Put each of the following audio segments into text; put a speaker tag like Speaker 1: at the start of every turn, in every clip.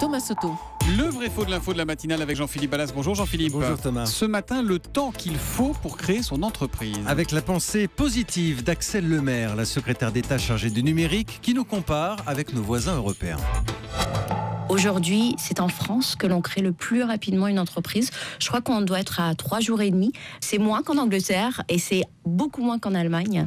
Speaker 1: Thomas Soto.
Speaker 2: Le vrai faux de l'info de la matinale avec Jean-Philippe Ballas. Bonjour Jean-Philippe.
Speaker 3: Bonjour Thomas.
Speaker 2: Ce matin, le temps qu'il faut pour créer son entreprise.
Speaker 3: Avec la pensée positive d'Axelle Lemaire, la secrétaire d'État chargée du numérique, qui nous compare avec nos voisins européens.
Speaker 4: Aujourd'hui, c'est en France que l'on crée le plus rapidement une entreprise. Je crois qu'on doit être à 3 jours et demi. C'est moins qu'en Angleterre et c'est beaucoup moins qu'en Allemagne.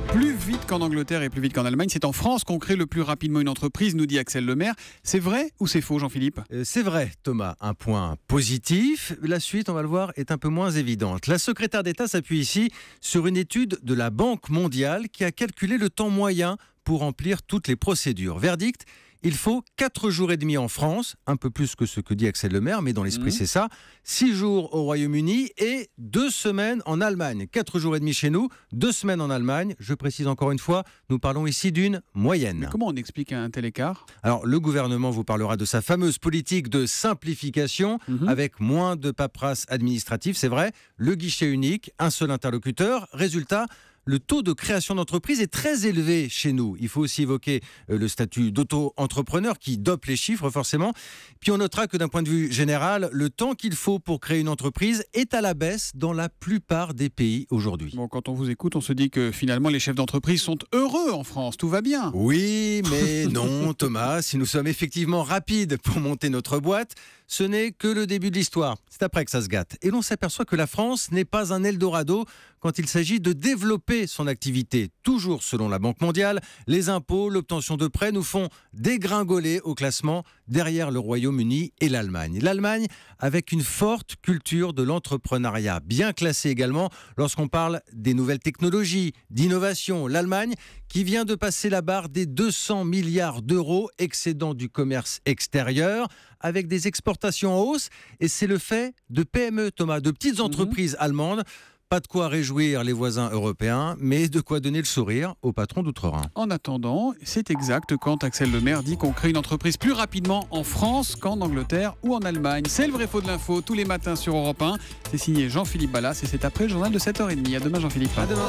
Speaker 2: Plus vite qu'en Angleterre et plus vite qu'en Allemagne, c'est en France qu'on crée le plus rapidement une entreprise, nous dit Axelle Lemaire. C'est vrai ou c'est faux, Jean-Philippe ?
Speaker 3: C'est vrai, Thomas. Un point positif. La suite, on va le voir, est un peu moins évidente. La secrétaire d'État s'appuie ici sur une étude de la Banque mondiale qui a calculé le temps moyen pour remplir toutes les procédures. Verdict : il faut 4 jours et demi en France, un peu plus que ce que dit Axelle Lemaire, mais dans l'esprit c'est ça. 6 jours au Royaume-Uni et 2 semaines en Allemagne. 4 jours et demi chez nous, 2 semaines en Allemagne. Je précise encore une fois, nous parlons ici d'une moyenne.
Speaker 2: Mais comment on explique un tel écart ?
Speaker 3: Alors, le gouvernement vous parlera de sa fameuse politique de simplification, avec moins de paperasse administrative, c'est vrai. Le guichet unique, un seul interlocuteur. Résultat, le taux de création d'entreprise est très élevé chez nous. Il faut aussi évoquer le statut d'auto-entrepreneur qui dope les chiffres forcément. Puis on notera que d'un point de vue général, le temps qu'il faut pour créer une entreprise est à la baisse dans la plupart des pays aujourd'hui.
Speaker 2: Bon, quand on vous écoute, on se dit que finalement les chefs d'entreprise sont heureux en France, tout va bien.
Speaker 3: Oui, mais non Thomas, si nous sommes effectivement rapides pour monter notre boîte, ce n'est que le début de l'histoire. C'est après que ça se gâte. Et l'on s'aperçoit que la France n'est pas un Eldorado quand il s'agit de développer son activité. Toujours selon la Banque mondiale, les impôts, l'obtention de prêts nous font dégringoler au classement derrière le Royaume-Uni et l'Allemagne. L'Allemagne avec une forte culture de l'entrepreneuriat, bien classée également lorsqu'on parle des nouvelles technologies, d'innovation. L'Allemagne qui vient de passer la barre des 200 milliards d'euros excédent du commerce extérieur avec des exportations en hausse. Et c'est le fait de PME, Thomas, de petites entreprises allemandes. Pas de quoi réjouir les voisins européens, mais de quoi donner le sourire au patron d'Outre-Rhin.
Speaker 2: En attendant, c'est exact quand Axelle Lemaire dit qu'on crée une entreprise plus rapidement en France qu'en Angleterre ou en Allemagne. C'est le vrai faux de l'info tous les matins sur Europe 1. C'est signé Jean-Philippe Ballas et c'est après le journal de 7h30. À demain Jean-Philippe.
Speaker 3: À demain.